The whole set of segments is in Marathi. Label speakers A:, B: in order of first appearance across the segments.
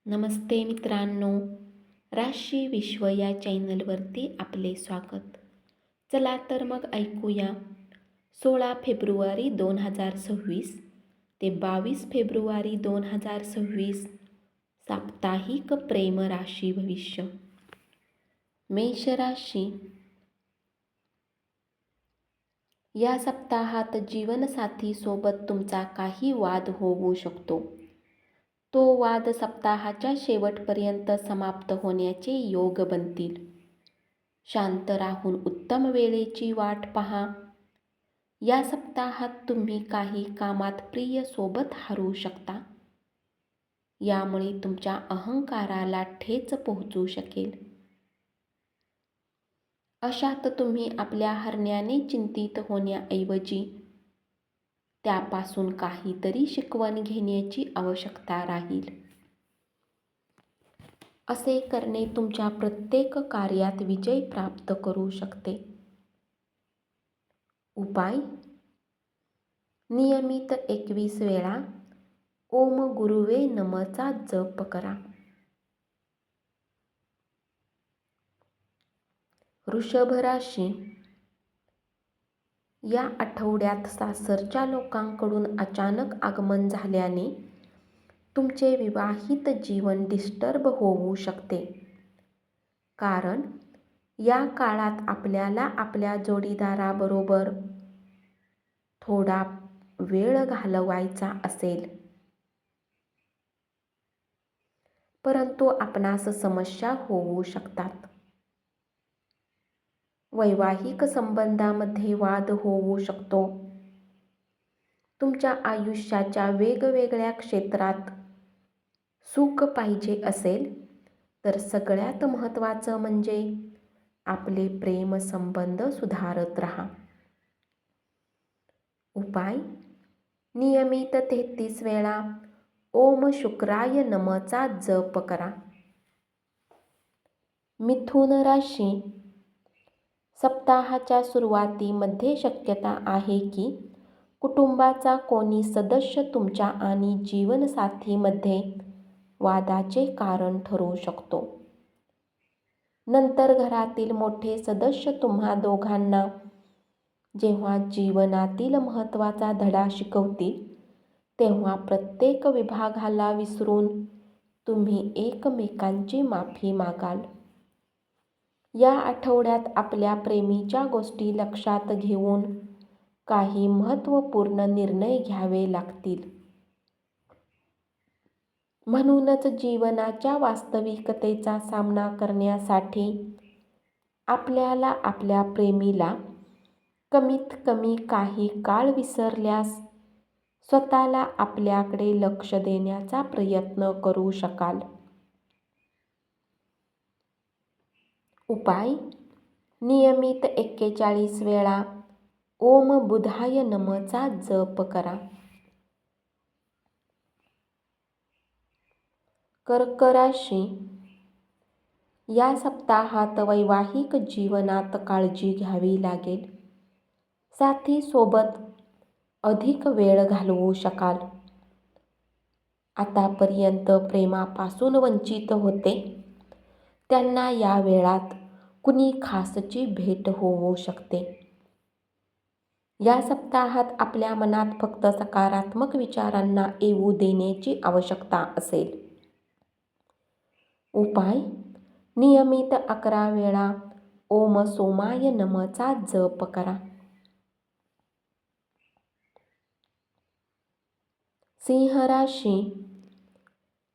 A: नमस्ते मित्रांनो, राशी विश्व या चॅनलवरती आपले स्वागत. चला तर मग ऐकूया 16 फेब्रुवारी 2026 ते 22 फेब्रुवारी 2026 साप्ताहिक प्रेम राशी भविष्य. मेष राशी. या सप्ताहात जीवनसाथी सोबत तुमचा काही वाद होऊ शकतो. तो वाद सप्ताहाच्या शेवटपर्यंत समाप्त होण्याचे योग बनतील. शांत राहून उत्तम वेळेची वाट पहा. या सप्ताहात तुम्ही काही कामात प्रिय सोबत हरवू शकता. यामुळे तुमच्या अहंकाराला ठेच पोहोचू शकेल. अशात तुम्ही आपल्या हरण्याने चिंतित होण्याऐवजी त्यापासून काहीतरी शिकवण घेण्याची आवश्यकता राहील. असे करणे तुमच्या प्रत्येक कार्यात विजय प्राप्त करू शकते. उपाय: नियमित 21 वेळा ओम गुरुवे नमःचा जप करा. वृषभ राशी. या आठवड्यात सासरच्या लोकांकडून अचानक आगमन झाल्याने तुमचे विवाहित जीवन डिस्टर्ब होऊ शकते. कारण या काळात आपल्याला आपल्या जोडीदाराबरोबर थोडा वेळ घालवायचा असेल. परंतु आपणास समस्या होऊ शकतात. वैवाहिक संबंधामध्ये वाद होऊ शकतो. तुमच्या आयुष्याच्या वेगवेगळ्या क्षेत्रात सुख पाहिजे असेल तर सगळ्यात महत्त्वाचं म्हणजे आपले प्रेम संबंध सुधारत राहा. उपाय: नियमित 33 वेळा ओम शुक्राय नमःचा जप करा. मिथुन राशी. सप्ताहाच्या सुरुवातीमध्ये शक्यता आहे की कुटुंबाचा कोणी सदस्य तुमच्या आणि जीवनसाथीमध्ये वादाचे कारण ठरू शकतो. नंतर घरातील मोठे सदस्य तुम्हा दोघांना जेव्हा जीवनातील महत्त्वाचा धडा शिकवतील तेव्हा प्रत्येक विभागाला विसरून तुम्ही एकमेकांची माफी मागाल. या आठवड्यात आपल्या प्रेमीच्या गोष्टी लक्षात घेऊन काही महत्त्वपूर्ण निर्णय घ्यावे लागतील. म्हणूनच जीवनाच्या वास्तविकतेचा सामना करण्यासाठी आपल्याला आपल्या प्रेमीला कमीत कमी काही काळ विसरल्यास स्वतःला आपल्याकडे लक्ष देण्याचा प्रयत्न करू शकाल. उपाय: नियमित 41 वेळा ओम बुधाय नमःचा जप करा. कर्क राशी. या सप्ताहात वैवाहिक जीवनात काळजी घ्यावी लागेल. साथी सोबत अधिक वेळ घालवू शकाल. आतापर्यंत प्रेमापासून वंचित होते त्यांना या वेळात कुणी खासची भेट होऊ शकते. या सप्ताहात आपल्या मनात फक्त सकारात्मक विचारांना येऊ देण्याची आवश्यकता असेल. उपाय: नियमित 11 वेळा ओम सोमाय नमःचा जप करा. सिंह राशी.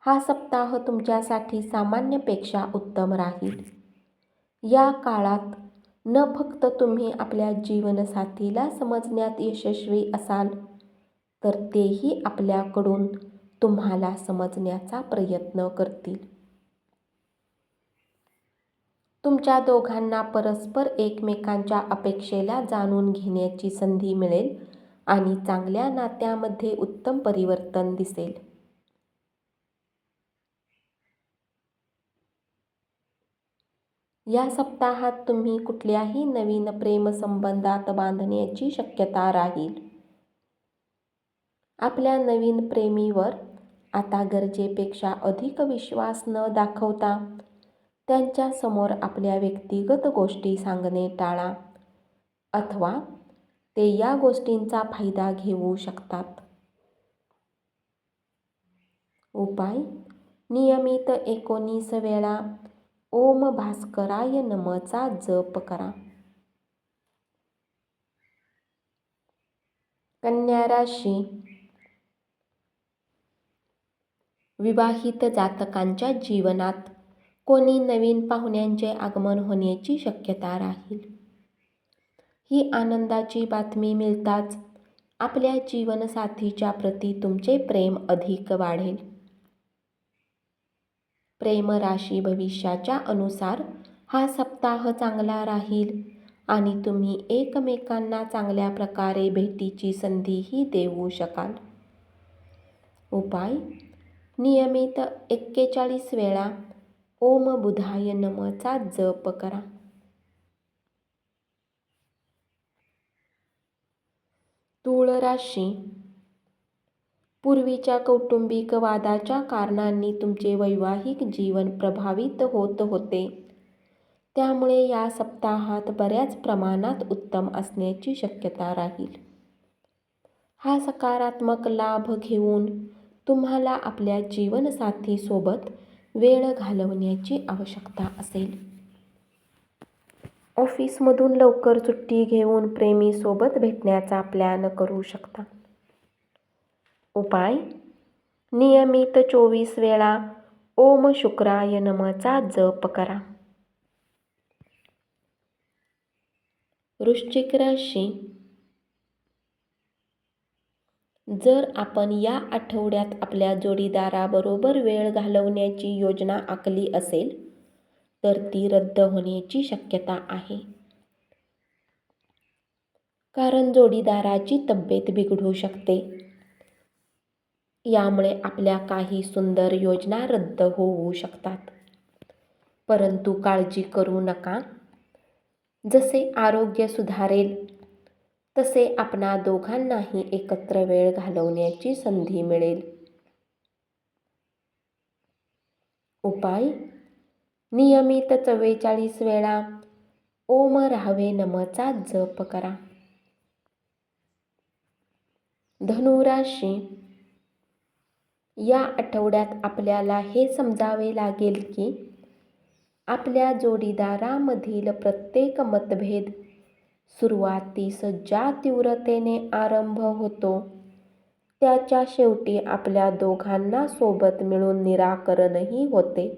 A: हा सप्ताह तुमच्यासाठी सामान्यपेक्षा उत्तम राहील. या काळात न फक्त तुम्ही आपल्या जीवनसाथीला समजण्यात यशस्वी असाल तर तेही आपल्याकडून तुम्हाला समजण्याचा प्रयत्न करतील. तुमच्या दोघांना परस्पर एकमेकांच्या अपेक्षेला जाणून घेण्याची संधी मिळेल आणि चांगल्या नात्यामध्ये उत्तम परिवर्तन दिसेल. या सप्ताहात तुम्ही कुठल्याही नवीन प्रेमसंबंधात बांधण्याची शक्यता राहील. आपल्या नवीन प्रेमीवर आता गरजेपेक्षा अधिक विश्वास न दाखवता त्यांच्या समोर आपल्या व्यक्तिगत गोष्टी सांगणे टाळा, अथवा ते या गोष्टींचा फायदा घेऊ शकतात. उपाय: नियमित 19 वेळा ओम भास्कराय नमःचा जप करा. कन्या राशी. विवाहित जातकांच्या जीवनात कोणी नवीन पाहुण्यांचे आगमन होण्याची शक्यता राहील. ही आनंदाची बातमी मिळताच आपल्या जीवनसाथीच्या प्रती तुमचे प्रेम अधिक वाढेल. प्रेम राशी भविष्याच्या अनुसार हा सप्ताह चांगला राहील आणि तुम्ही एकमेकांना चांगल्या प्रकारे भेटीची संधीही देऊ शकाल. उपाय: नियमित 41 वेळा ओम बुधाय नमःचा जप करा. तूळ राशी. पूर्वीच्या कौटुंबिक वादाच्या कारणांनी तुमचे वैवाहिक जीवन प्रभावित होत होते. त्यामुळे या सप्ताहात बऱ्याच प्रमाणात उत्तम असण्याची शक्यता राहील. हा सकारात्मक लाभ घेऊन तुम्हाला आपल्या जीवनसाथीसोबत वेळ घालवण्याची आवश्यकता असेल. ऑफिसमधून लवकर सुट्टी घेऊन प्रेमीसोबत भेटण्याचा प्लॅन करू शकता. उपाय: नियमित 24 वेळा ओम शुक्राय नमःचा जप करा. वृश्चिक राशी. जर आपण या आठवड्यात आपल्या जोडीदाराबरोबर वेळ घालवण्याची योजना आखली असेल तर ती रद्द होण्याची शक्यता आहे. कारण जोडीदाराची तब्येत बिघडू शकते. यामुळे आपल्या काही सुंदर योजना रद्द होऊ शकतात. परंतु काळजी करू नका. जसे आरोग्य सुधारेल तसे आपणा दोघांनाही एकत्र वेळ घालवण्याची संधी मिळेल. उपाय: नियमित 44 वेळा ओम राहवे नमःचा जप करा. धनु राशी. या आठवड्यात आपल्याला हे समजावे लागेल की आपल्या जोडीदारामधील प्रत्येक मतभेद सुरुवातीस ज्या तीव्रतेने आरंभ होतो त्याच्या शेवटी आपल्या दोघांना सोबत मिळून निराकरणही होते.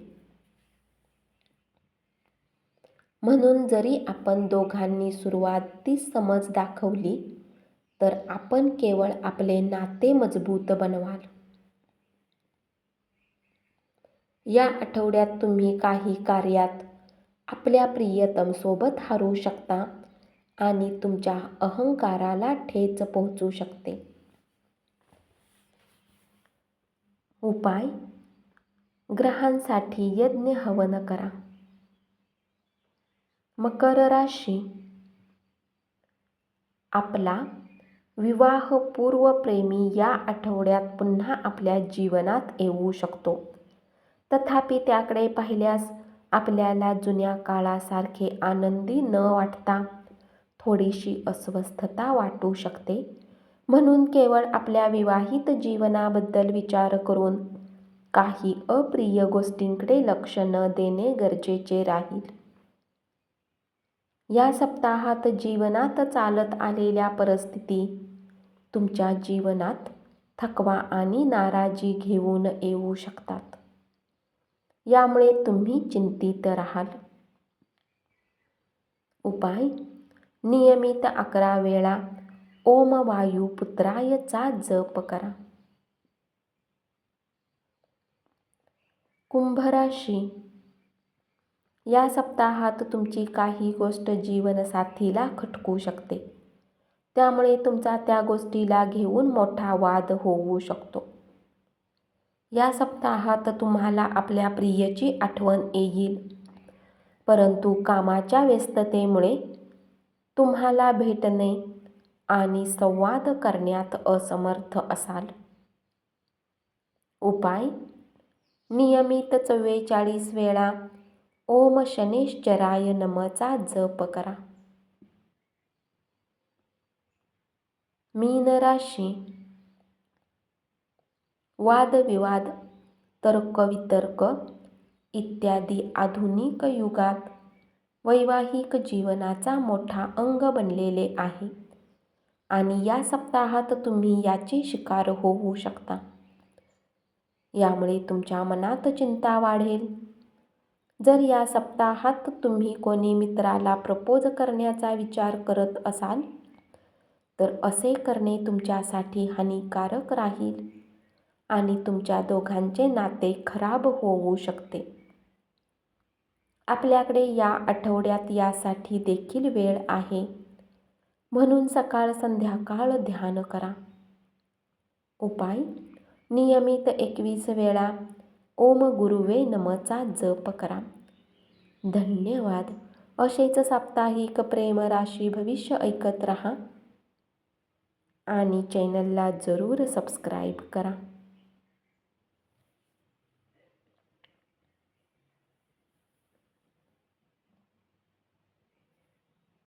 A: म्हणून जरी आपण दोघांनी सुरुवातीस समज दाखवली तर आपण केवळ आपले नाते मजबूत बनवाल. या आठवड्यात तुम्ही काही कार्यात आपल्या प्रियतम सोबत हारू शकता आणि तुमच्या अहंकाराला ठेच पोहोचू शकते. उपाय: ग्रहांसाठी यज्ञ हवन करा. मकर राशी. आपला विवाहपूर्व प्रेमी या आठवड्यात पुन्हा आपल्या जीवनात येऊ शकतो. तथापि त्याकडे पाहिल्यास आपल्याला जुन्या काळासारखे आनंदी न वाटता थोडीशी अस्वस्थता वाटू शकते. म्हणून केवळ आपल्या विवाहित जीवनाबद्दल विचार करून काही अप्रिय गोष्टींकडे लक्ष न देणे गरजेचे राहील. या सप्ताहात जीवनात चालत आलेल्या परिस्थिती तुमच्या जीवनात थकवा आणि नाराजी घेऊन येऊ शकतात. यामुळे तुम्ही चिंतित राहाल. उपाय: नियमित 11 वेळा ओम वायुपुत्राय चा जप करा. कुंभ राशी. या सप्ताहात तुमची काही गोष्ट जीवनसाथीला खटकू शकते. त्यामुळे तुमचा त्या गोष्टीला घेऊन मोठा वाद होऊ शकतो. या सप्ताहात तुम्हाला आपल्या प्रियची आठवण येईल, परंतु कामाच्या व्यस्ततेमुळे तुम्हाला भेटणे आणि संवाद करण्यात असमर्थ असाल. उपाय: नियमित 44 वेळा ओम शनेश्चराय नमःचा जप करा. मीन राशी. वादविवाद, तर्कवितर्क इत्यादी आधुनिक युगात वैवाहिक जीवनाचा मोठा अंग बनलेले आहे आणि या सप्ताहात तुम्ही याची शिकार होऊ शकता. यामुळे तुमच्या मनात चिंता वाढेल. जर या सप्ताहात तुम्ही कोणी मित्राला प्रपोज करण्याचा विचार करत असाल तर असे करणे तुमच्यासाठी हानिकारक राहील आणि तुमच्या दोघांचे नाते खराब होऊ शकते. आपल्याकडे या आठवड्यात यासाठी देखील वेळ आहे, म्हणून सकाळ संध्याकाळ ध्यान करा. उपाय: नियमित 21 वेळा ओम गुरुवे नमःचा जप करा. धन्यवाद. असेच साप्ताहिक प्रेम राशी भविष्य ऐकत रहा आणि चॅनलला जरूर सबस्क्राईब करा.